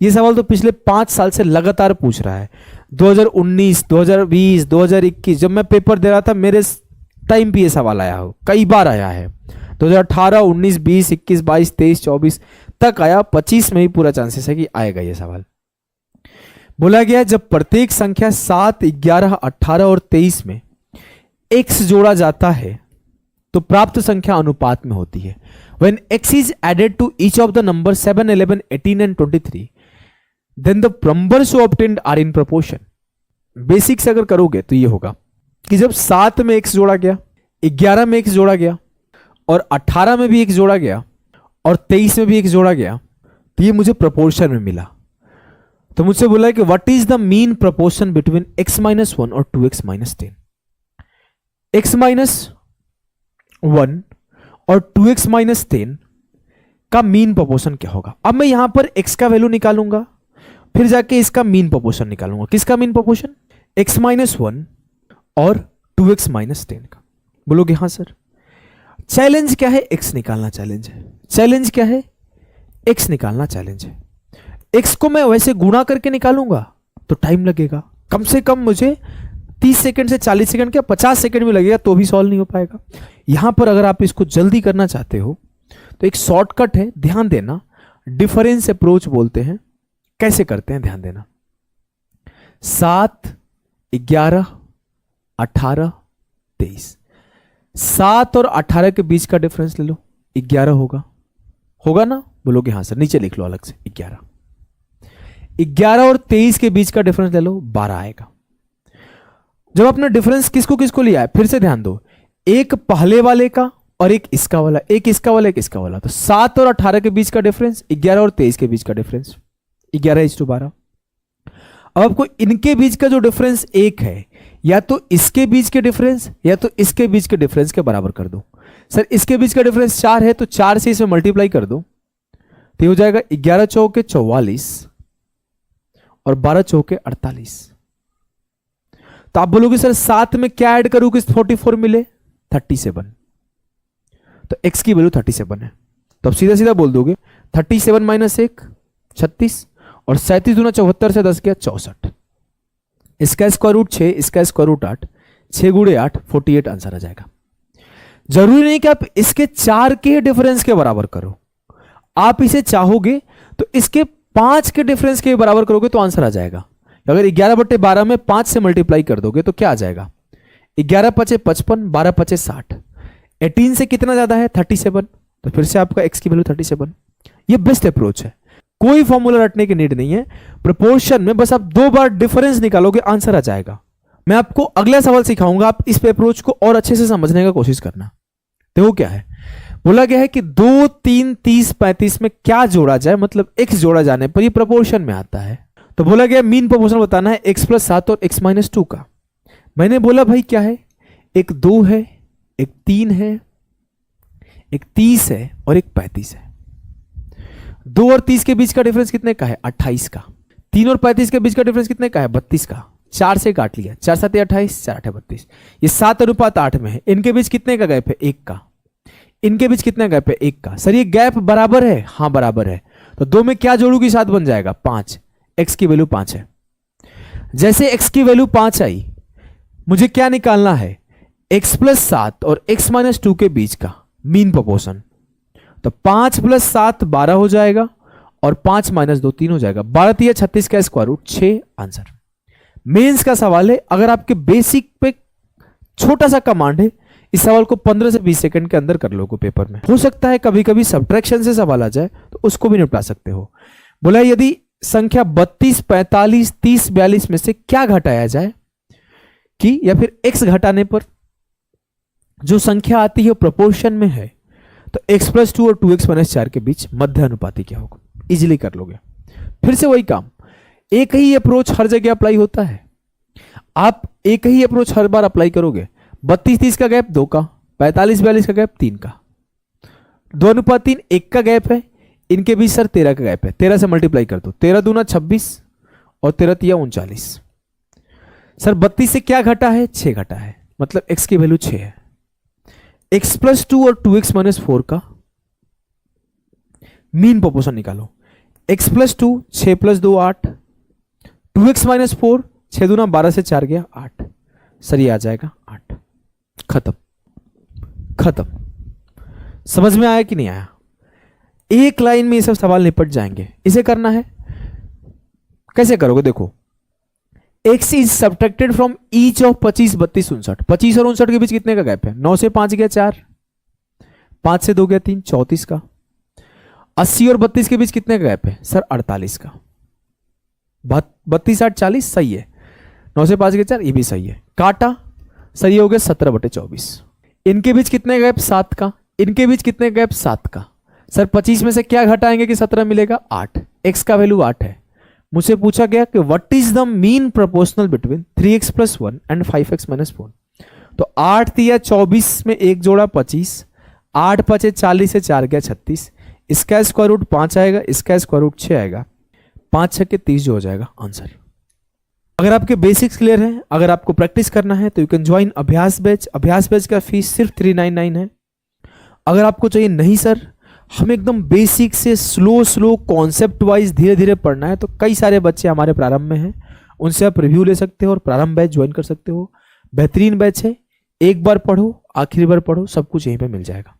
ये सवाल तो पिछले 5 साल से लगातार पूछ रहा है। 2019, 2020, 2021 जब मैं पेपर दे रहा था मेरे टाइम पे ये सवाल आया हो, कई बार आया है। 2018, 19, 20, 21, 22, 23, 24 तक आया। 25 में ही पूरा चांसेस है कि आएगा ये सवाल। बोला गया जब प्रत्येक संख्या 7, 11, 18 और 23 में x जोड़ा जाता है तो प्राप्त संख्या अनुपात में होती है। When x is added to each of the numbers 7, 11, 18 and 23, then the numbers so obtained are in proportion. Basic से अगर करोगे तो ये होगा कि जब 7 में x जोड़ा गया, 11 में x जोड़ा गया और 18 में भी x जोड़ा गया और 23 में भी x जोड़ा गया तो ये मुझे प्रोपोर्शन में मिला। तो मुझसे बोला है कि what is the mean proportion between x-1 और 2x - 10। x-1 और 2x - 10 का मीन प्रोपोर्शन क्या होगा। अब मैं यहां पर x का वैल्यू निकालूंगा, फिर जाके इसका मीन प्रोपोर्शन निकालूंगा। किसका मीन प्रोपोर्शन? x-1 और 2x - 10 का। बोलोगे हाँ सर। चैलेंज क्या है? x निकालना चैलेंज है। चैलेंज क्या है? x निकालना चैलेंज है। x को मैं वैसे गुणा करके निकालूंगा तो टाइम लगेगा, कम से कम मुझे 30 सेकंड से 40 सेकंड क्या 50 सेकंड भी लगेगा तो भी सॉल्व नहीं हो पाएगा। यहां पर अगर आप इसको जल्दी करना चाहते हो तो एक शॉर्टकट है, ध्यान देना, डिफरेंस अप्रोच बोलते हैं। कैसे करते हैं ध्यान देना। 7, 11, 18, 23, 7 और 18 के बीच का डिफरेंस ले लो, 11 होगा। होगा ना? बोलोगे हाँ सर। नीचे लिख लो अलग से 11। 11 और 23 के बीच का डिफरेंस ले लो, 12 आएगा। जब आपने डिफरेंस किसको किसको लिया है फिर से ध्यान दो, एक पहले वाले का और एक इसका वाला, एक इसका वाला एक इसका वाला। तो 7 और 18 के बीच का डिफरेंस, 11 और 23 के बीच का डिफरेंस, 11:12। अब आपको इनके बीच का जो डिफरेंस एक है, या तो इसके बीच के डिफरेंस या तो इसके बीच के डिफरेंस के बराबर कर दो। सर इसके बीच का डिफरेंस 4 है तो 4 से इसे मल्टीप्लाई कर दो तो हो जाएगा 11 चौके 44 और 12 चौके 48। तो आप बोलोगे सर 7 में क्या ऐड करूं कि 44 मिले? 37। तो x की वैल्यू 37 है। तो अब सीधा सीधा बोल दोगे 37 - 1 36 और 37 दूना 74 से 10 गया 64। इसका स्क्वायर रूट 6, इसका स्क्वायर रूट 8, 6 गुणे 8 48 आंसर आ जाएगा। जरूरी नहीं कि आप इसके 4 के डिफरेंस के बराबर करो, आप इसे चाहोगे तो इसके 5 के डिफरेंस के बराबर करोगे तो आंसर आ जाएगा। अगर 11/12 में 5 से मल्टीप्लाई कर दोगे तो क्या आ जाएगा? 11 × 5 = 55, 12 × 5 = 60। 18 से कितना ज्यादा है? 37। तो फिर से आपका x की वैल्यू 37। ये बेस्ट अप्रोच है, कोई फॉर्मूला रटने की नीड नहीं है। प्रोपोर्शन में बस आप 2 बार डिफरेंस निकालोगे आंसर आ जाएगा। मैं आपको अगला सवाल सिखाऊंगा, आप इस अप्रोच को और अच्छे से समझने का कोशिश करना। देखो क्या है, बोला गया है कि 2, 3, 30, 35 में क्या जोड़ा जाए, मतलब x जोड़ा जाने पर ये प्रोपोर्शन में आता है। तो बोला गया मीन प्रोपोर्शन बताना है x + 7 और x - 2 का। मैंने बोला भाई क्या है, एक 2 है, एक 3 है, एक 30 है और एक 35 है। 2 और 30 के बीच का डिफरेंस कितने का है? 28 का। 3 और 35 के बीच का डिफरेंस कितने का है? 32 का। 4 से काट लिया, 4 × 7 = 28, 4 × 8 = 32। ये 7:8 में है। इनके बीच कितने का गैप है? 1 का। इनके बीच कितना गैप है? 1 का। सर ये गैप बराबर है? हाँ बराबर है। तो 2 में क्या जोड़ूंगी? 7 बन जाएगा 5। x की वैल्यू 5 है। जैसे x की वैल्यू 5 आई, मुझे क्या निकालना है? x + 7 और x - 2 के बीच का मीन प्रोपोर्शन। तो 5 + 7 12 हो जाएगा और 5 - 2 3 हो जाएगा। 12 × 3 = 36 का स्क्वायर रूट 6 आंसर। मेंस का सवाल है, अगर आपके बेसिक पे छोटा सा कमांड है, इस सवाल को 15 से 20 सेकंड के अंदर कर लोगे पेपर में। हो सकता है कभी कभी सब्ट्रैक्शन से सवाल आ जाए तो उसको भी निपटा सकते हो। बोला यदि संख्या 32, 45, 30, 42 में से क्या घटाया जाए कि, या फिर x घटाने पर जो संख्या आती है प्रोपोर्शन में है, तो x + 2 और 2x - 4 के बीच मध्य अनुपाती क्या होगा? इजीली कर लोगे। फिर से वही काम, एक ही अप्रोच हर जगह अप्लाई होता है। आप एक ही अप्रोच हर बार अप्लाई करोगे। 32, 30 का गैप 2 का, 45, 42 का गैप 3 का, 2:3 1 का गैप है। इनके बीच सर 13 का गैप है। 13 से मल्टीप्लाई कर दो, 13 दूना 26 और 13 × 3 = 39। सर 32 से क्या घटा है? 6 घटा है, मतलब x की वैल्यू 6 है। x + 2 और 2x - 4 का मीन प्रोपोर्शन निकालो। x plus 2, 6 plus 2 8, 2x minus 4, 6 दूना 12 से 4 गया 8, सर ये आ जाएगा 8। खत्म खत्म। समझ में आया कि नहीं आया? एक लाइन में ये सब सवाल निपट जाएंगे। इसे करना है, कैसे करोगे? देखो, x is subtracted from each of 25, 32, 59। 25 और 59 के बीच कितने का गैप है? 9 से 5 गया 4, 5 से 2 गया 3, 34 का। 80 और 32 के बीच कितने का गैप है? सर 48 का। 32 8 40 सही है। 9 से 5 गया 4, ये भी सही है। काटा, सही हो गया 17/24। इनके बीच कितने गैप? 7 का। इनके बीच कितने गैप? 7 का। सर 25 में से क्या घटाएंगे कि 17 मिलेगा? 8। x का वैल्यू 8 है। मुझे पूछा गया कि what is the mean proportional between 3x + 1 and 5x - 4। तो 8 दिया 24 में एक जोड़ा 25, 8 5 40 से 4 गया 36, इसका स्क्वायर रूट 5 आएगा, इसका स्क्वायर रूट 6 आएगा, 5 6 के 30 जो हो जाएगा आंसर। अगर आपके बेसिक्स क्लियर हैं, अगर आपको प्रैक्टिस करना है तो यू कैन ज्वाइन अभ्यास बैच। अभ्यास बैच का फीस सिर्फ 399 है। अगर आपको चाहिए नहीं सर हमें एकदम बेसिक से स्लो कॉन्सेप्ट वाइज धीरे धीरे पढ़ना है, तो कई सारे बच्चे हमारे प्रारंभ में हैं, उनसे आप रिव्यू ले सकते हो और प्रारंभ बैच ज्वाइन कर सकते हो। बेहतरीन बैच है, एक बार पढ़ो आखिरी बार पढ़ो, सब कुछ यहीं पे मिल जाएगा।